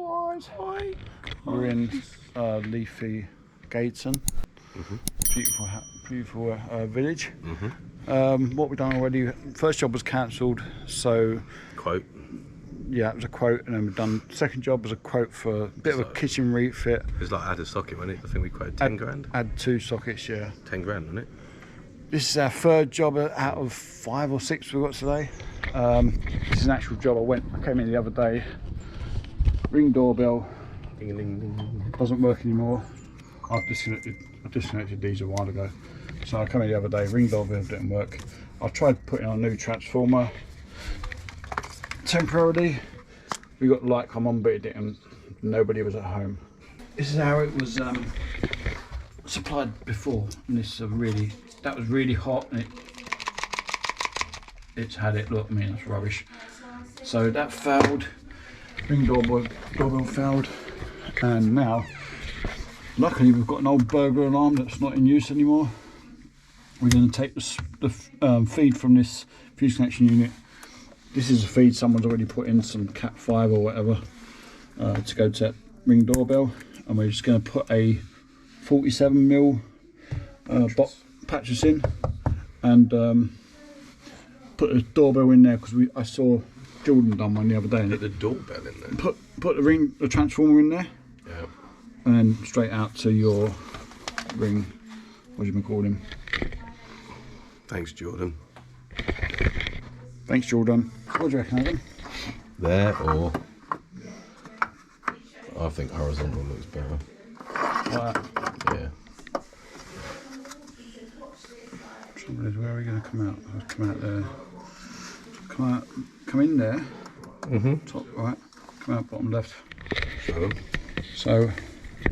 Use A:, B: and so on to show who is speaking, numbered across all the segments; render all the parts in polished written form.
A: guys. Hi.
B: We're in leafy Gateston. Beautiful village. What we've done already, first job was cancelled, so
A: Quote.
B: yeah, it was a quote, and then we've done second job was a quote for a bit of a kitchen refit.
A: It was like add a socket, wasn't it? I think we quoted 10 grand.
B: Add 2 sockets, yeah.
A: 10 grand, wasn't it?
B: This is our third job out of 5 or 6 we've got today. This is an actual job. I came in the other day. Ring doorbell.
A: Ding, ding, ding.
B: Doesn't work anymore. I disconnected these a while ago. So I came in the other day. Ring doorbell didn't work. I tried putting on a new transformer temporarily. We got the light come on, but it didn't. Nobody was at home. This is how it was supplied before, and this that was really hot, and it's had it. Look, I mean, it's rubbish. So that failed. Ring doorbell failed, and now luckily we've got an old burglar alarm that's not in use anymore. We're going to take the feed from this fuse connection unit. This is a feed someone's already put in, some Cat 5 or whatever, to go to that Ring doorbell, and we're just going to put a 47mm patches in, and put the doorbell in there, because I saw Jordan done one the other day.
A: Put the doorbell in there.
B: Put the transformer in there.
A: Yeah.
B: And then straight out to your ring. What do you call him?
A: Thanks, Jordan.
B: Thanks, Jordan. What do you reckon, Adam?
A: There, or I think horizontal looks better.
B: Like that.
A: Yeah.
B: Trouble is, where are we going to come out? I'll come out there. Come in there. Top right. Come out bottom left.
A: Sure.
B: So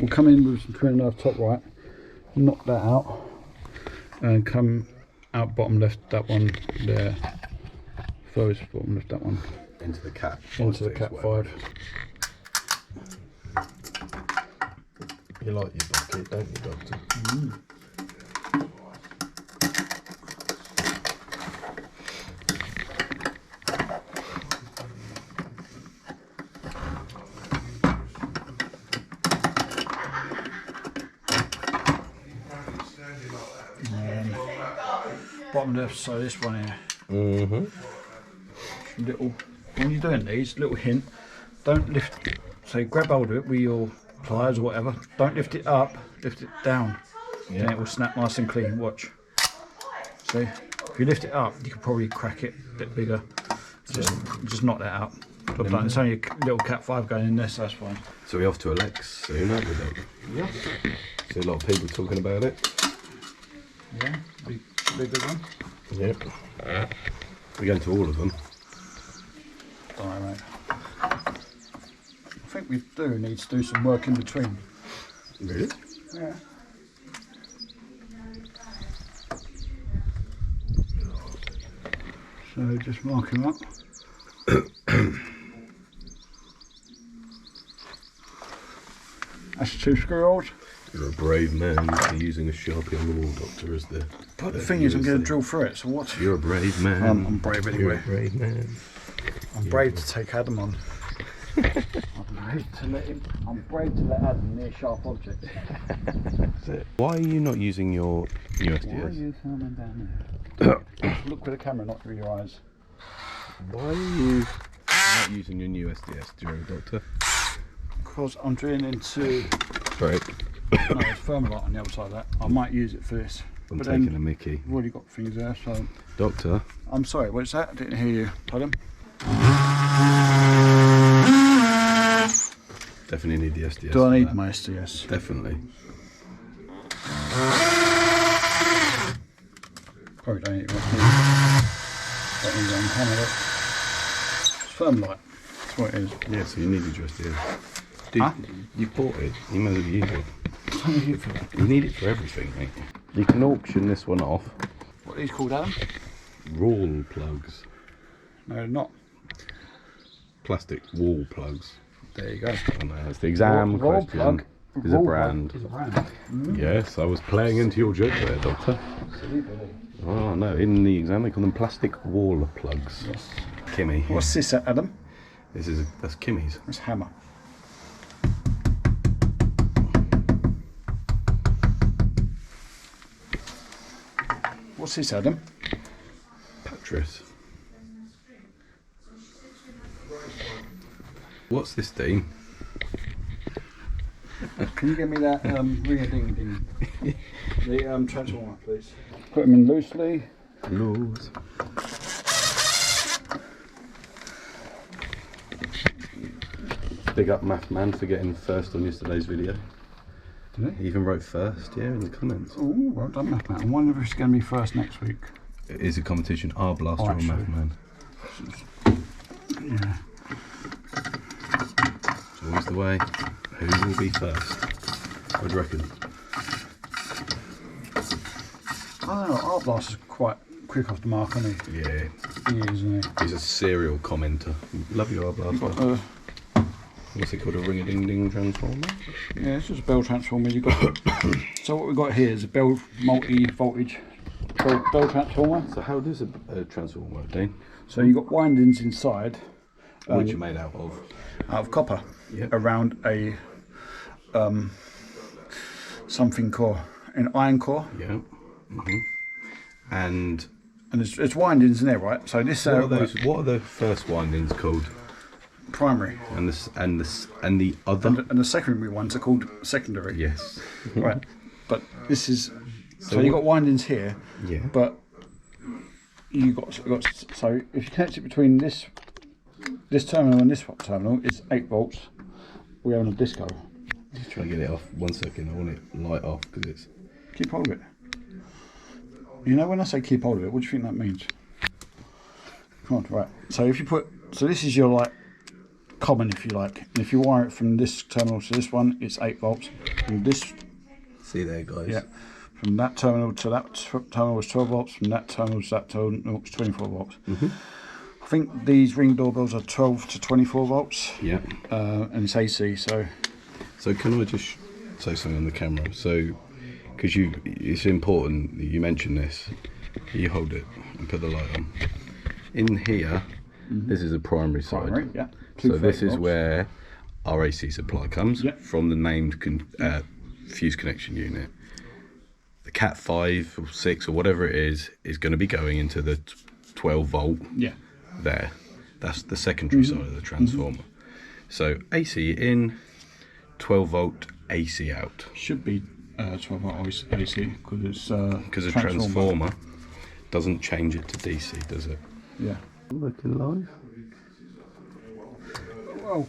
B: we'll come in with some 2.5 top right. Knock that out, and come out bottom left. That one there. Furthest bottom left. That one.
A: Into the Cat.
B: Into the Cat 5.
A: You like your bucket, don't you, Doctor?
B: Bottom left, so this one here. Little, when you're doing these, little hint, don't lift, so grab hold of it with your pliers or whatever, don't lift it up, lift it down, then it will snap nice and clean. Watch. See, if you lift it up, you could probably crack it a bit bigger. Just knock that out. But it's only a little Cat 5 going in there, so that's fine.
A: So we're off to Alex soon, aren't we, Doc?
B: Yeah.
A: See a lot of people talking about it.
B: Yeah, be a good one.
A: Yep. We're going to all of them.
B: Alright, mate. I think we do need to do some work in between.
A: Really?
B: Yeah. So just mark him up. That's 2 screw holes.
A: You're a brave man for using a Sharpie on the wall, Doctor, as the...
B: But the thing is, I'm going to drill through it, so what?
A: You're a brave man.
B: I'm brave anyway.
A: You're a brave man.
B: I'm brave to take Adam on. I'm brave to let Adam near sharp objects.
A: That's it. Why are you not using your USDS?
B: Why are you filming down there? Look with the camera, not through your eyes.
A: Why are you not using your new SDS during, Doctor?
B: Because I'm drilling into...
A: Sorry.
B: No, there's Thermalite on the other side of that. I might use it for this.
A: I'm taking a mickey.
B: We've already got things there, so...
A: Doctor?
B: I'm sorry, what's that? I didn't hear you. Pardon?
A: Definitely need the SDS.
B: Do I need my SDS?
A: Definitely.
B: Probably don't need it. Don't need it on camera. It's Thermalite. That's what it is.
A: Yeah, so you needed your SDS. Dude,
B: huh?
A: You bought it. You might as well use it.
B: I don't need it for that.
A: You need it for everything, mate. You can auction this one off.
B: What are these called, Adam?
A: Wall plugs.
B: No, they're not.
A: Plastic wall plugs.
B: There you go.
A: I know, it's the exam question.
B: Plug
A: is a brand.
B: Is a brand.
A: Yes, I was playing into your joke there, Doctor.
B: Absolutely.
A: Oh no, in the exam they call them plastic wall plugs.
B: Yes.
A: Kimmy.
B: What's this, Adam?
A: That's Kimmy's.
B: It's hammer. What's this, Adam?
A: Patris. What's this, Dean?
B: Can you give me that ring-a-ding-ding? The transformer, please. Put them in loosely.
A: Loose. Big up Math Man for getting first on yesterday's video.
B: Did
A: He even wrote first, yeah, in the comments.
B: Oh, well done, Math Man. I wonder if it's going to be first next week.
A: It is a competition, R Blaster or Math Man.
B: Yeah.
A: It's always the way. Who will be first? What do you reckon?
B: I don't know, Art Blaster's quite quick off the mark, isn't he?
A: Yeah.
B: He is, isn't he?
A: He's a serial commenter. Love you, R Blaster. What's it called? A ring-a-ding-ding transformer?
B: Yeah, it's just a bell transformer. You got. So what we've got here is a bell multi-voltage bell transformer.
A: So how does a transformer work, Dane?
B: So you've got windings inside.
A: Which are made out of?
B: Out of copper.
A: Yep.
B: Around a something core, an iron core.
A: Yeah. And
B: it's windings in there, right? So this.
A: What are the first windings called?
B: Primary.
A: And the other.
B: And the secondary ones are called secondary.
A: Yes.
B: Right. But this is. So you've got windings here.
A: Yeah.
B: But you got so if you connect it between this terminal and this terminal, it's 8 volts. We're on a disco.
A: Just try to get it off. 1 second. I want it light off because it's.
B: Keep hold of it. You know when I say keep hold of it, what do you think that means? Come on, right. So if you put, so this is your like common, if you like, and if you wire it from this terminal to this one, it's 8 volts. From this,
A: See there, guys.
B: yeah, from that terminal to that terminal was 12 volts. From that terminal to that terminal was 24 volts. I think these Ring doorbells are 12 to 24 volts.
A: Yeah.
B: And it's AC. So
A: can I just say something on the camera? So, because it's important that you mention this. You hold it and put the light on. In here, this is a primary side.
B: primary, yeah.
A: So this is where our AC supply comes from the named fuse connection unit. The Cat 5 or 6 or whatever it is going to be going into the 12 volt.
B: Yeah.
A: There. That's the secondary side of the transformer. So AC in, 12 volt AC out.
B: Should be 12 volt AC because it's
A: because a transformer doesn't change it to DC, does it?
B: Yeah.
A: Looking live.
B: Well,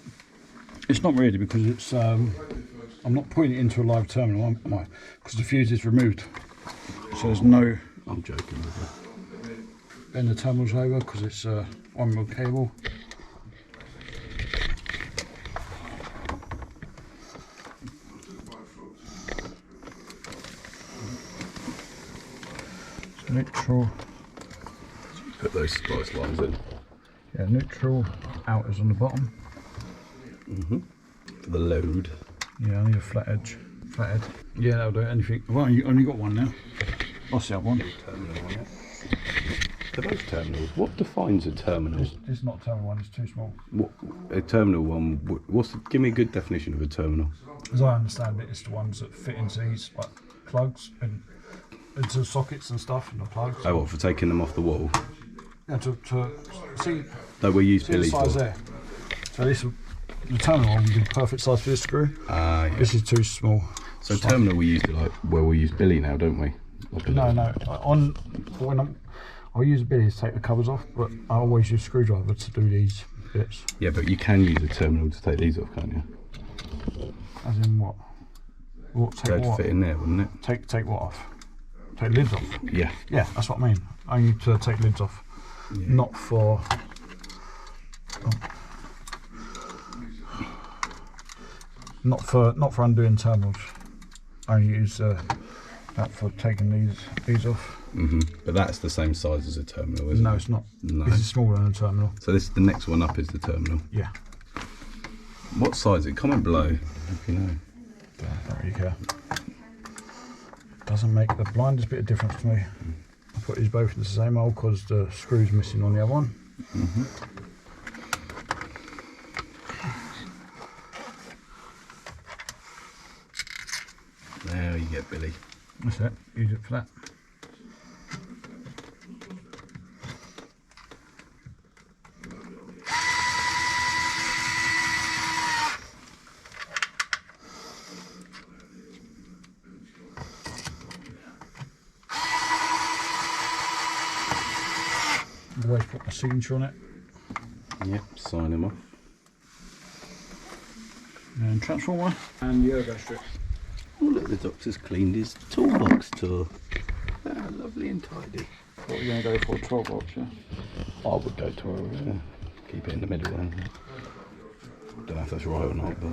B: it's not really because it's. I'm not putting it into a live terminal, am I? Because the fuse is removed, so there's no.
A: I'm joking with that.
B: Bend the terminals over because it's 1 mil cable. So neutral.
A: Put those splice lines in.
B: Yeah, neutral. Out is on the bottom.
A: For the load.
B: Yeah, I need a flat edge. Flathead. Yeah, that'll do it. Anything. Well, you only got one now. What's the other one?
A: Terminal on it. Are those terminals? What defines a terminal?
B: This is not a terminal one. It's too small.
A: What, a terminal one? Give me a good definition of a terminal.
B: As I understand it, it's the ones that fit into these like plugs and into sockets and stuff and the plugs.
A: Oh, what, for taking them off the wall?
B: Yeah, to see.
A: No, we use
B: See the
A: Billy
B: size
A: for.
B: there. So this, the terminal one would be the perfect size for this screw.
A: Yeah.
B: This is too small.
A: So terminal we use it like where we use Billy now, don't we? Like
B: No. I'll use a Billy to take the covers off, but I always use a screwdriver to do these bits.
A: Yeah, but you can use a terminal to take these off, can't you?
B: As in what? Take
A: They'd
B: what?
A: fit in there, wouldn't it?
B: Take what off? Take lids off?
A: Yeah.
B: Yeah, that's what I mean. I need to take lids off.
A: Yeah.
B: Not for... Not for undoing terminals. I only use that for taking these off.
A: But that's the same size as a terminal, isn't it?
B: No, it's not.
A: No.
B: This is smaller than a terminal.
A: So this the next one up is the terminal.
B: Yeah.
A: What size is it? Comment below if you know.
B: Don't really care. Doesn't make the blindest bit of difference to me. I put these both in the same hole because the screw's missing on the other one.
A: There you get Billy.
B: That's it. Use it for that. Always put my signature on it.
A: Yep, sign them off.
B: And transformer and the ergo strip.
A: Oh look, the doctor's cleaned his toolbox tour. Ah, lovely and tidy.
B: What are you going to go for, 12 volts, yeah?
A: I would go 12, yeah. Keep it in the middle then. Don't know if that's right or not, but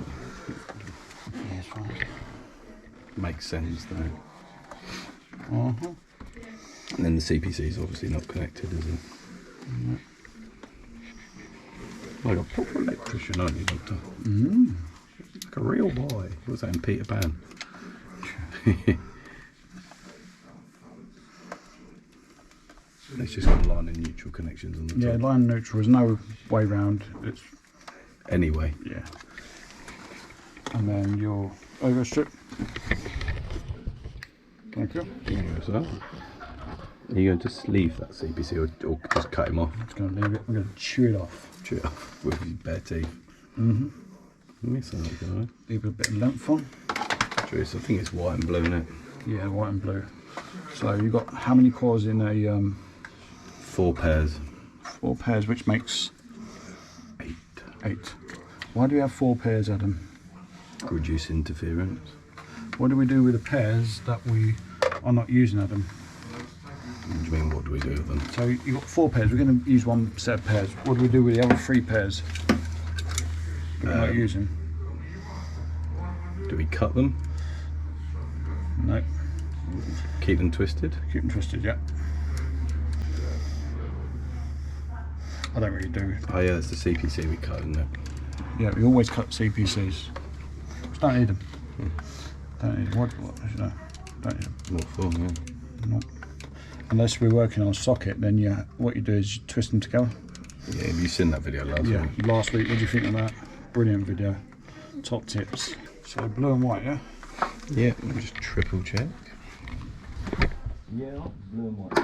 B: Yeah, it's fine.
A: makes sense though.
B: Uh-huh.
A: And then the CPC is obviously not connected, is it?
B: No.
A: Like a proper electrician, aren't you, Doctor?
B: Mm.
A: Like a real boy. What's that in Peter Pan? It's just got line and neutral connections on the top.
B: Yeah, line neutral, there's no way round. It's
A: Anyway.
B: yeah. And then your ergo strip. Thank you.
A: So, are you going to sleeve that CPC or just cut him off?
B: I'm just going to leave it. We're going to chew it off.
A: Chew it off with his bare teeth.
B: Mm-hmm.
A: Let me see that going.
B: Leave a bit of length on.
A: Truth, I think it's white and blue in it.
B: Yeah, white and blue. So you've got how many cores in a
A: 4 pairs.
B: 4 pairs, which makes
A: 8.
B: 8. Why do we have 4 pairs, Adam?
A: Reduce interference.
B: What do we do with the pairs that we are not using, Adam?
A: What do you mean, what do we do with them?
B: So you've got 4 pairs. We're going to use 1 set of pairs. What do we do with the other 3 pairs that we're not using?
A: Do we cut them?
B: No.
A: Keep them twisted?
B: Keep them twisted, yeah. I don't really do.
A: Oh yeah, that's the CPC we cut, isn't it?
B: Yeah, we always cut CPCs. Just don't need them. Don't need them. What, no, don't need them.
A: What for, yeah.
B: No. Unless we're working on a socket, then what you do is you twist them together.
A: Yeah, have you seen that video last week?
B: Last week. What do you think of that? Brilliant video. Top tips. So blue and white, yeah?
A: Yeah, let me just triple check.
B: Yeah, blue and white.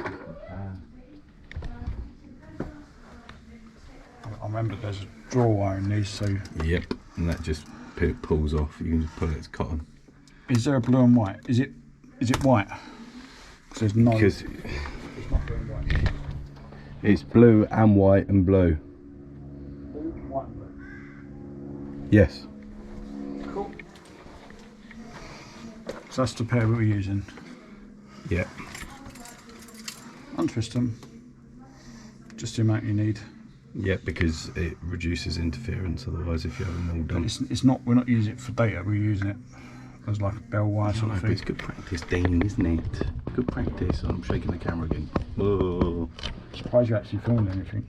B: I remember there's a draw wire in these, so...
A: Yep, and that just pulls off. You can just pull it, it's cotton.
B: Is there a blue and white? Is it white? There's no...
A: Because
B: it's not blue and white.
A: it's blue and white and blue.
B: Blue, white and blue.
A: Yes.
B: Cool. So that's the pair we were using.
A: Yep.
B: Untwist them. Just the amount you need.
A: Yep, because it reduces interference otherwise if you have them all
B: But
A: done.
B: it's not. We're not using it for data. We're using it as like a bell wire sort
A: No,
B: of
A: but
B: thing.
A: it's good practice, Dean, isn't it? Good practice. I'm shaking the camera again. Whoa.
B: Surprised you actually filmed anything.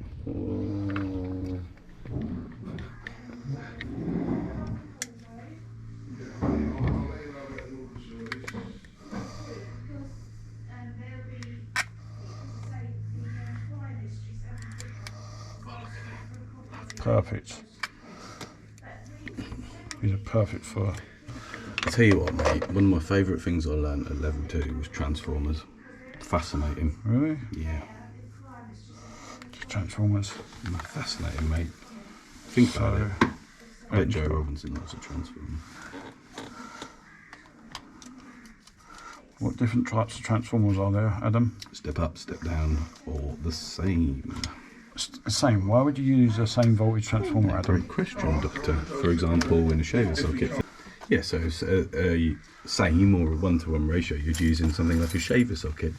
B: Perfect. These are perfect for...
A: I'll tell you what, mate, one of my favourite things I learned at level 2 was transformers. Fascinating.
B: Really?
A: Yeah.
B: Transformers.
A: Fascinating, mate. Think about
B: So,
A: it. I bet Joe Robinson loves a transformer.
B: what different types of transformers are there, Adam?
A: Step up, step down, or the same.
B: It's the same. Why would you use the same voltage transformer, Adam?
A: Great question, Doctor. For example, in a shaver socket. Yeah, so it's a same or a 1-to-1 ratio. You'd use in something like a shaver socket.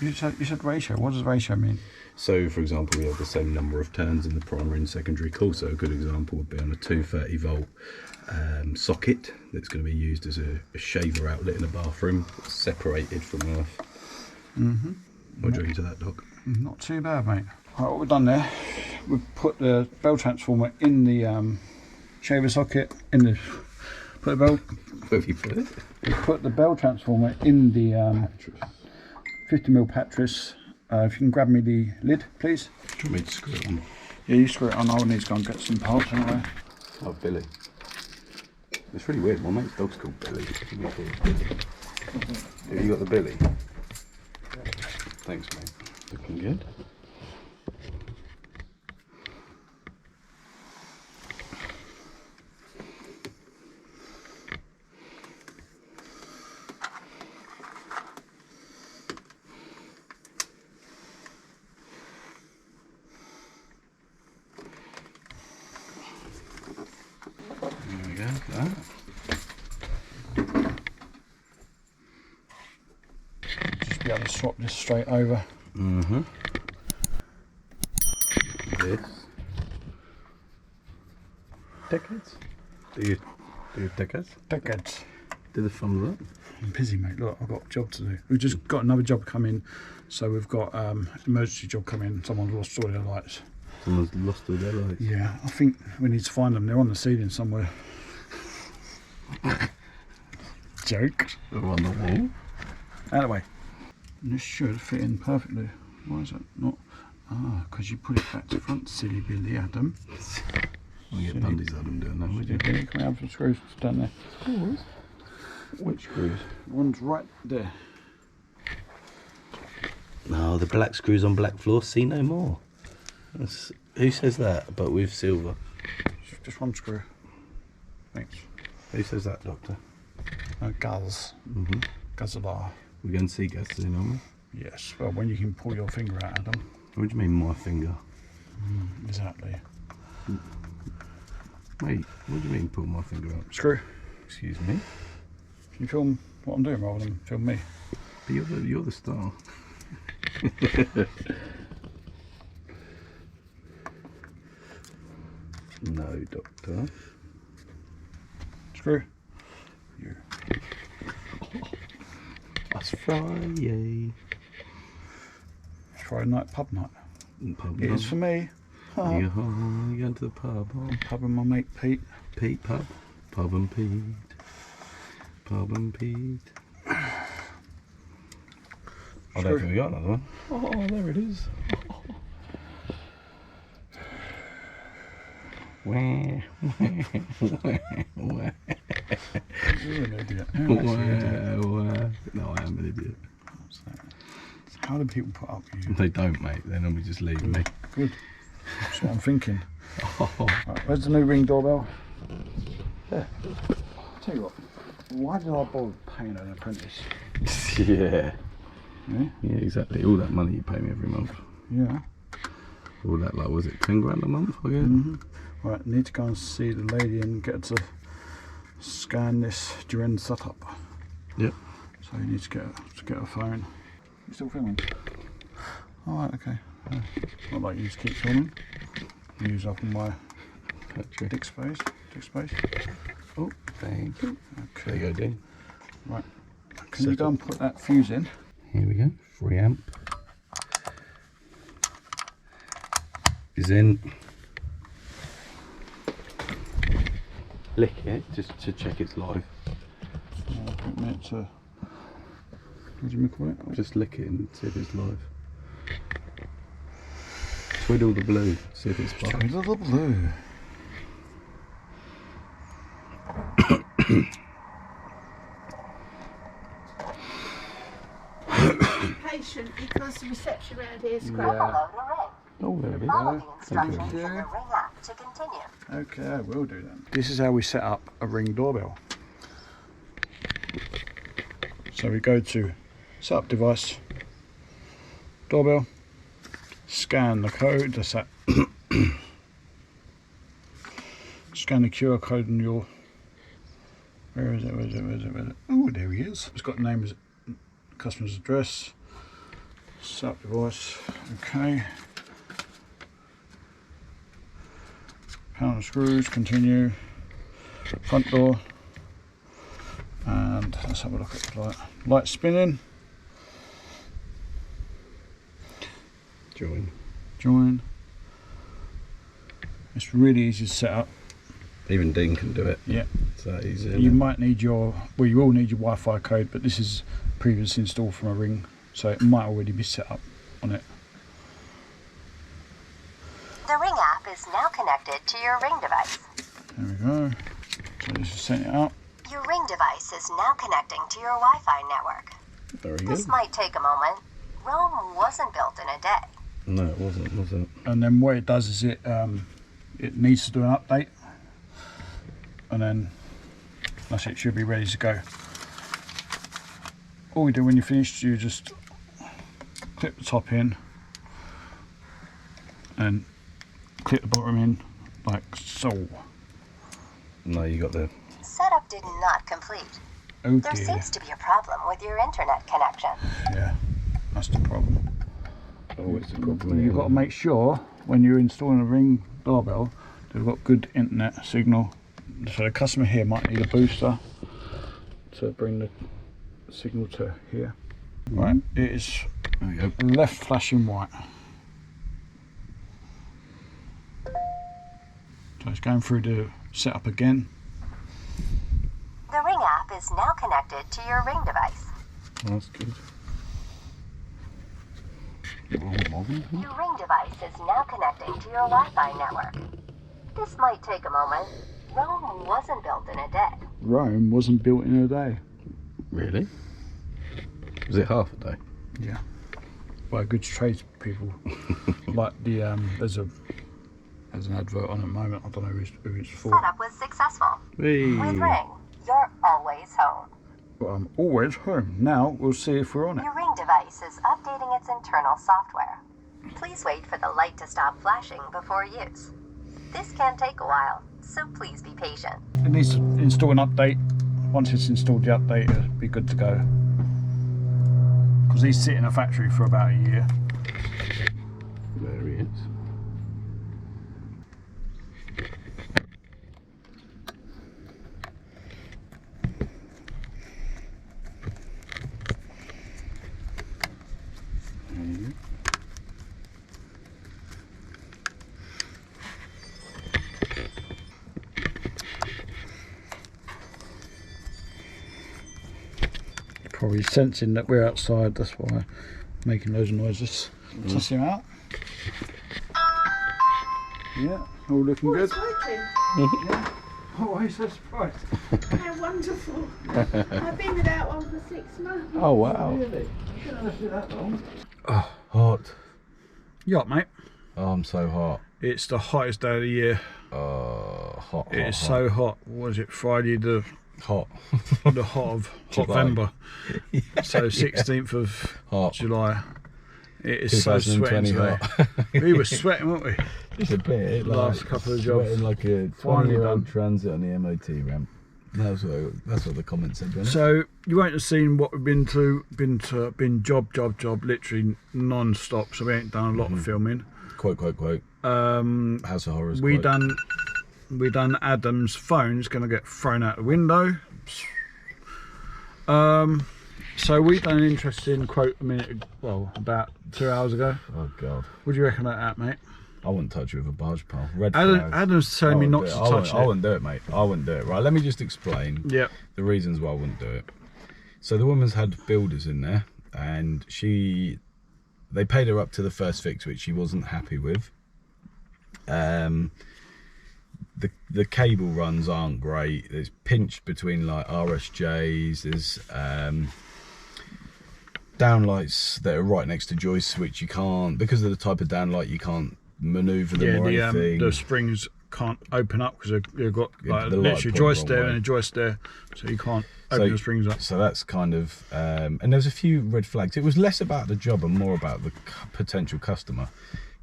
B: You said ratio. What does ratio mean?
A: So, for example, we have the same number of turns in the primary and secondary coil. So a good example would be on a 230 volt socket that's going to be used as a shaver outlet in a bathroom, separated from earth.
B: Mm-hmm.
A: What do you think to that, Doc?
B: Not too bad, mate. Right, what we've done there, we've put the bell transformer in the shaver socket. Put the bell.
A: Where have you put it?
B: We put the bell transformer in the 50mm Patris. If you can grab me the lid, please.
A: Do you want me to screw it on?
B: Yeah, you screw it on. I'll need to go and get some parts anyway.
A: Oh, Billy. It's really weird. My mate's dog's called Billy. Have you got the Billy? Thanks, mate. Looking good.
B: swap this straight over.
A: Mm-hmm. This. Decades? Do you decades?
B: Decades.
A: Do the thumbs up.
B: I'm busy, mate. Look, I've got a job to do. We've just got another job coming, so we've got emergency job coming. Someone's lost all their lights.
A: Someone's lost all their lights.
B: Yeah, I think we need to find them. They're on the ceiling somewhere. Joke.
A: They're on the wall.
B: Out of the way. And this should fit in perfectly. Why is that not? Ah, because you put it back to front, silly Billy Adam.
A: We get Bundy's Adam doing that, would you?
B: Can we have some screws down there?
A: Screws? Which screws?
B: One's right there.
A: No, the black screws on black floor see no more. Who says that? But with silver.
B: Just one screw. Thanks.
A: Who says that, Doctor?
B: Guz.
A: Mm-hmm.
B: Guzzler.
A: We're going to see Gaz soon, aren't we?
B: Yes. Well, when you can pull your finger out, Adam.
A: What do you mean, my finger?
B: Exactly.
A: Wait, what do you mean, pull my finger out?
B: Screw.
A: Excuse me?
B: Can you film what I'm doing rather than film me?
A: But you're the star. No, Doctor.
B: Screw. You.
A: That's Friday.
B: Friday night, pub night.
A: Pub
B: It is for me.
A: You going to the pub? Huh?
B: Pub with my mate Pete.
A: Pete pub? Pub and Pete. Pub and Pete. I don't think we got another one. Oh, there it is. Wah, wah.
B: You're an idiot.
A: No, I am an idiot.
B: What's that? How do people put up with you?
A: They don't, mate. They normally just leave me.
B: Good. That's what I'm thinking.
A: Oh.
B: Right, where's the new Ring doorbell? There. I'll tell you what. Why did I bother paying an apprentice?
A: Yeah.
B: Yeah?
A: Yeah, exactly. All that money you pay me every month.
B: Yeah.
A: All that, like, was it 10 grand a month, I guess?
B: Mm-hmm. Right, need to go and see the lady and get her to scan this during the setup.
A: Yep.
B: So you need to get a phone. You still filming? Alright, okay. Not like you just keep filming. Use up on my dick space.
A: Oh, thank you.
B: Okay.
A: There you go, Dean.
B: Right. Can you go and put that fuse in?
A: Here we go. 3 amp. Is in. Lick it just to check it's live.
B: I think meant to. What do you call it?
A: Just lick it and see if it's live. Twiddle the blue, see if it's live.
B: Twiddle the blue.
C: Patient because the reception around here is crap.
B: Yeah.
A: Oh, there it is.
C: Follow the instructions
B: Thank
C: in
B: you.
C: the Ring app to continue.
B: Okay, I will do that. This is how we set up a Ring doorbell. So we go to setup device, doorbell, scan the code, that's that. Scan the QR code on your, where is it? Oh, there he is. It's got the name as customer's address, setup device, okay. Pound and screws, continue, front door, and let's have a look at the light. Light spinning, join. It's really easy to set up.
A: Even Dean can do it.
B: Yeah.
A: It's that easy.
B: You might need you will need your Wi-Fi code, but this is previous install from a Ring, so it might already be set up on it.
C: The Ring app is now connected to your Ring device.
B: There we go. So this is setting it up.
C: Your Ring device is now connecting to your Wi-Fi network.
A: Very good.
C: This might take a moment. Rome wasn't built in a day.
A: No, it wasn't, was it?
B: And then what it does is it needs to do an update, and then that's it, should be ready to go. All we do when you're finished, you just clip the top in and clip the bottom in like so.
A: No, you got the...
C: Setup did not complete.
B: Oh
C: There
B: dear.
C: seems to be a problem with your internet connection.
B: Yeah. That's the problem.
A: Oh, it's a problem.
B: You've got to make sure when you're installing a Ring doorbell, they've got good internet signal. So the customer here might need a booster to bring the signal to here. Right, it is left flashing white. So it's going through the setup again.
C: The Ring app is now connected to your Ring device.
A: Oh, that's good.
C: Your Ring device is now connecting to your Wi-Fi network. This might take a moment. Rome wasn't built in a day.
B: Rome wasn't built in a day.
A: Really? Was it half a day?
B: Yeah. By good tradespeople. Like the there's an advert on at the moment. I don't know who it's for.
C: Setup was successful.
A: Whee.
C: With Ring, you're always home.
B: But I'm always home. Now we'll see if we're on it.
C: Your Ring device is updating its internal software. Please wait for the light to stop flashing before use. This can take a while, so please be patient.
B: It needs to install an update. Once it's installed the update, it'll be good to go. Because these sit in a factory for about a year.
A: There he is.
B: Probably sensing that we're outside, that's why I'm making those noises. Test him out. Yeah, all looking good.
D: It's working.
B: Yeah. Oh, why are you so surprised?
D: How wonderful. I've been without one for 6 months.
A: Oh, wow.
B: Really? Shouldn't have been that long.
A: Oh, hot.
B: You up, mate?
A: Oh, I'm so hot.
B: It's the hottest day of the year.
A: Hot.
B: It is so hot. What is it? Friday the
A: hot.
B: the hot of Hot-vember. So 16th of
A: Hot.
B: July. It is so sweating
A: 2020
B: today.
A: hot.
B: We were sweating, weren't we?
A: Just a bit.
B: Last couple of jobs.
A: Sweating like a
B: Finally
A: 20-year-old
B: done.
A: transit on the MOT ramp. That's what the comment said. Wasn't it?
B: So you won't have seen what we've been job, literally non-stop. So we ain't done a lot of filming.
A: Quote. House of Horrors.
B: We
A: quote.
B: done Adam's phone's gonna get thrown out the window. So we done an interesting quote about 2 hours ago.
A: Oh God.
B: What do you reckon about that, mate?
A: I wouldn't touch it with a barge pole. Red flag.
B: Adam's telling me not to touch it.
A: I wouldn't do it, mate. I wouldn't do it. Right, let me just explain the reasons why I wouldn't do it. So the woman's had builders in there, and they paid her up to the first fix, which she wasn't happy with. The cable runs aren't great. There's pinched between like RSJs. There's downlights that are right next to joists, which you can't, because of the type of downlight, you can't manoeuvre them or anything.
B: The springs can't open up because they've got like
A: the
B: literally
A: light
B: a joist
A: point
B: there
A: wrong
B: and a
A: way.
B: joist there, so you can't open the springs up.
A: So that's kind of, and there's a few red flags. It was less about the job and more about the potential customer.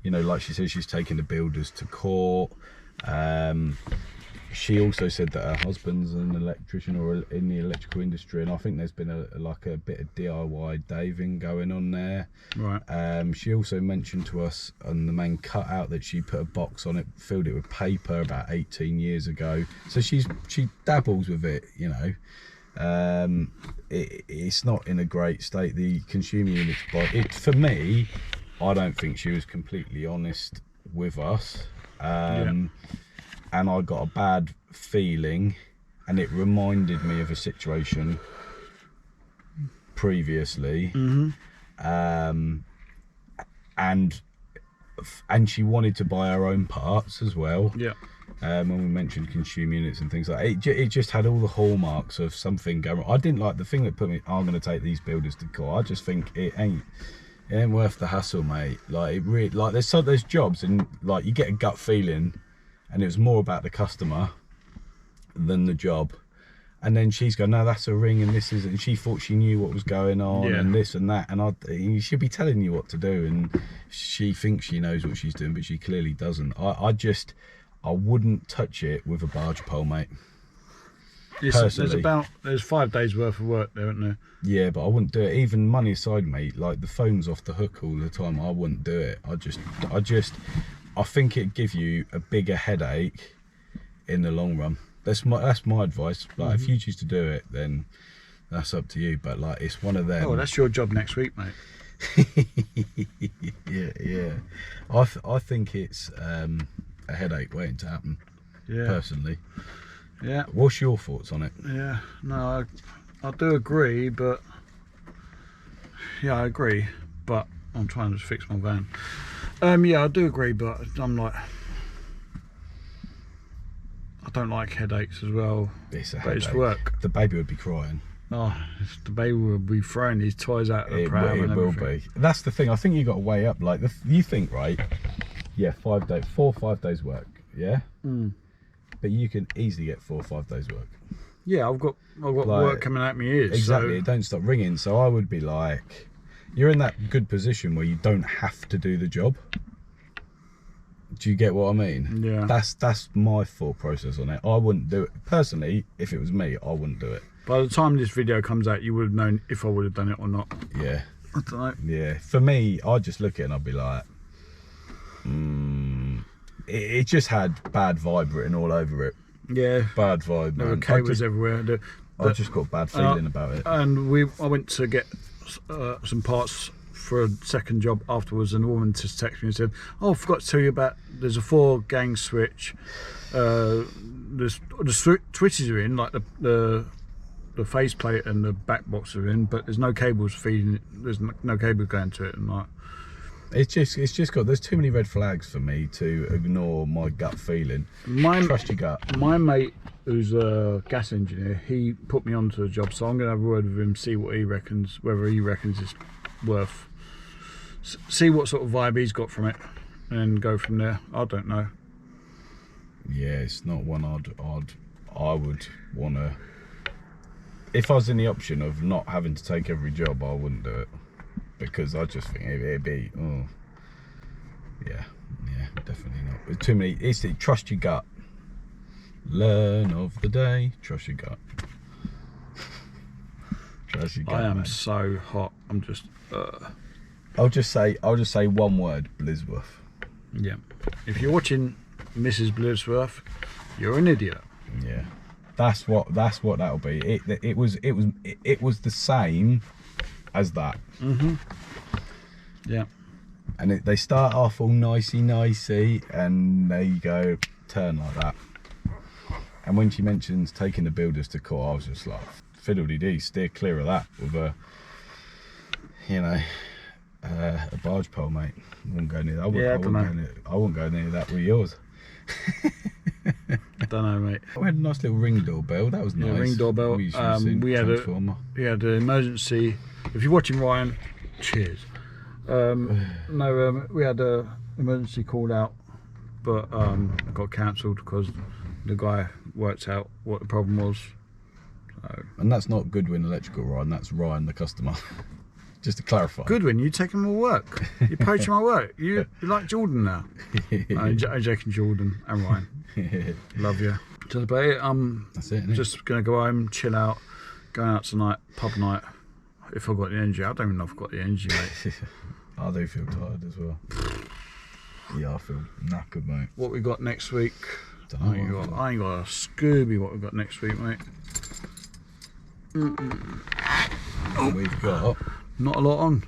A: You know, like she said, she's taking the builders to court. She also said that her husband's an electrician or in the electrical industry, and I think there's been a bit of DIY daving going on there.
B: Right.
A: She also mentioned to us on the main cutout that she put a box on it, filled it with paper about 18 years ago. So she dabbles with it, you know. It's not in a great state. The consumer units, for me, I don't think she was completely honest with us. And I got a bad feeling, and it reminded me of a situation previously. And she wanted to buy her own parts as well. When we mentioned consumer units and things like that, it just had all the hallmarks of something going wrong. I didn't like the thing that put me, I'm going to take these builders to court. I just think it ain't worth the hassle, mate. Like it really, like there's jobs and like you get a gut feeling, and it was more about the customer than the job. And then she's going, no, that's a Ring, and this is, and she thought she knew what was going on, and this and that, and you should be telling you what to do, and she thinks she knows what she's doing, but she clearly doesn't. I wouldn't touch it with a barge pole, mate. Personally.
B: There's 5 days worth of work there, isn't there?
A: Yeah, but I wouldn't do it. Even money aside, mate, like the phone's off the hook all the time. I wouldn't do it. I think it'd give you a bigger headache in the long run. That's my advice. Like, if you choose to do it, then that's up to you. But like, it's one of them.
B: Oh, that's your job next week, mate.
A: yeah. I think it's a headache waiting to happen.
B: Yeah.
A: Personally.
B: Yeah.
A: What's your thoughts on it?
B: Yeah. No, I do agree, but yeah, I agree. But I'm trying to fix my van. Yeah, I do agree, but I'm like, I don't like headaches as well.
A: It's a
B: but
A: headache.
B: It's work.
A: The baby would be crying.
B: Oh, the baby will be throwing his toys out of the pram.
A: It will be. That's the thing. I think you got to weigh up. Like, you think, right? Yeah, 5 days, 4 or 5 days work. Yeah. But you can easily get 4 or 5 days work.
B: Yeah, I've got like, work coming out my ears.
A: Exactly.
B: So.
A: It don't stop ringing. So I would be like, you're in that good position where you don't have to do the job. Do you get what I mean?
B: Yeah.
A: That's my thought process on it. I wouldn't do it personally. If it was me, I wouldn't do it.
B: By the time this video comes out, you would have known if I would have done it or not.
A: Yeah.
B: I don't know.
A: Yeah. For me, I'd just look at it and I'd be like, it just had bad vibe written all over it.
B: Yeah.
A: Bad vibe, man.
B: There were cables everywhere.
A: I just got a bad feeling about it.
B: And I went to get some parts for a second job afterwards, and a woman just texted me and said, "Oh, I forgot to tell you about. There's a 4-gang switch. The switches are in, like the faceplate and the back box are in, but there's no cables feeding it. There's no cables going to it, and like."
A: It's just got, there's too many red flags for me to ignore my gut feeling. Trust your gut.
B: My mate, who's a gas engineer, he put me onto the job, so I'm going to have a word with him, see what he reckons, whether he reckons it's worth, see what sort of vibe he's got from it, and go from there. I don't know.
A: Yeah, it's not one I would want to. If I was in the option of not having to take every job, I wouldn't do it. Because I just think it'd be, yeah, definitely not. There's too many. Trust your gut. Learn of the day. Trust your gut. Trust your gut.
B: I am
A: man.
B: so hot. I'm just.
A: I'll just say one word: Blissworth.
B: Yeah. If you're watching Mrs. Blissworth, you're an idiot.
A: Yeah. That's what that'll be. It was the same as that.
B: Yeah.
A: And they start off all nicey and they go turn like that. And when she mentions taking the builders to court, I was just like, fiddle-dee-dee, steer clear of that with a barge pole, mate. I wouldn't go near that. I wouldn't go near that with yours.
B: I don't know, mate.
A: We had a nice little ring doorbell. That was nice.
B: Yeah, ring doorbell.
A: We
B: had an emergency. If you're watching, Ryan, cheers. We had a emergency call out, but it got cancelled because the guy worked out what the problem was. So.
A: And that's not Goodwin Electrical, Ryan. That's Ryan, the customer. Just to clarify.
B: Goodwin, you taking my work. You're poaching my work. You're like Jordan now. I'm joking, Jordan and Ryan. Love you. Just about it.
A: That's it, isn't it?
B: Just gonna go home, chill out, going out tonight, pub night. If I've got the energy. I don't even know if I've got the energy, mate.
A: I do feel tired as well. Yeah, I feel knackered, mate.
B: What we got next week?
A: Dunno
B: I ain't got a Scooby what we got next week, mate.
A: We've got
B: Not a lot on.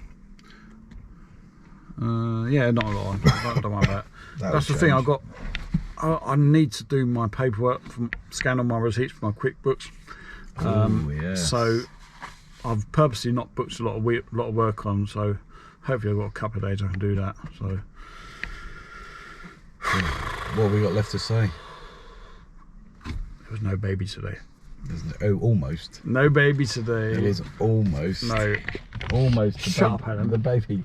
B: Yeah, not a lot on. Don't worry about that. That's the thing. I need to do my paperwork, scan all my receipts for my QuickBooks.
A: yes.
B: So I've purposely not booked a lot of work on. So hopefully I've got a couple of days I can do that. So
A: what have we got left to say?
B: there was no baby today.
A: Almost.
B: No baby today.
A: It is almost.
B: No.
A: Almost.
B: Shut up, Adam.
A: The baby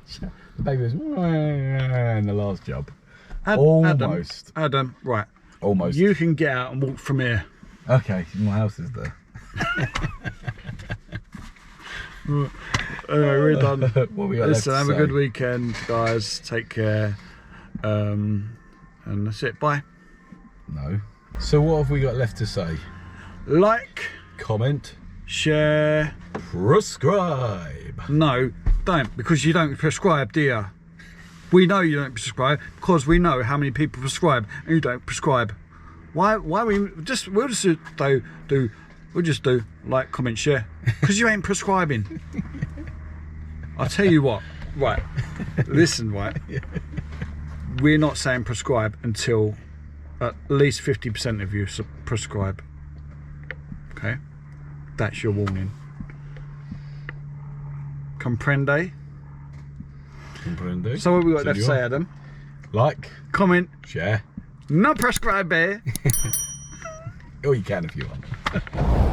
A: was in the last job.
B: Almost. Adam, right.
A: Almost.
B: You can get out and walk from here.
A: Okay, my house is there.
B: Anyway, we're done.
A: What we got
B: Listen,
A: left
B: have
A: to
B: a good
A: say?
B: weekend, guys. Take care. And that's it. Bye.
A: No. So what have we got left to say?
B: like,
A: comment,
B: share.
A: prescribe.
B: No, don't, because you don't prescribe, do you? We know you don't prescribe because we know how many people prescribe and you don't prescribe. Why we'll just do like, comment, share, because you ain't prescribing. I'll tell you what, right, listen, right, we're not saying prescribe until at least 50% of you prescribe. Okay, that's your warning. Comprende? So what we got left to say, Adam?
A: Like,
B: comment,
A: share,
B: not prescribe, eh?
A: or you can if you want.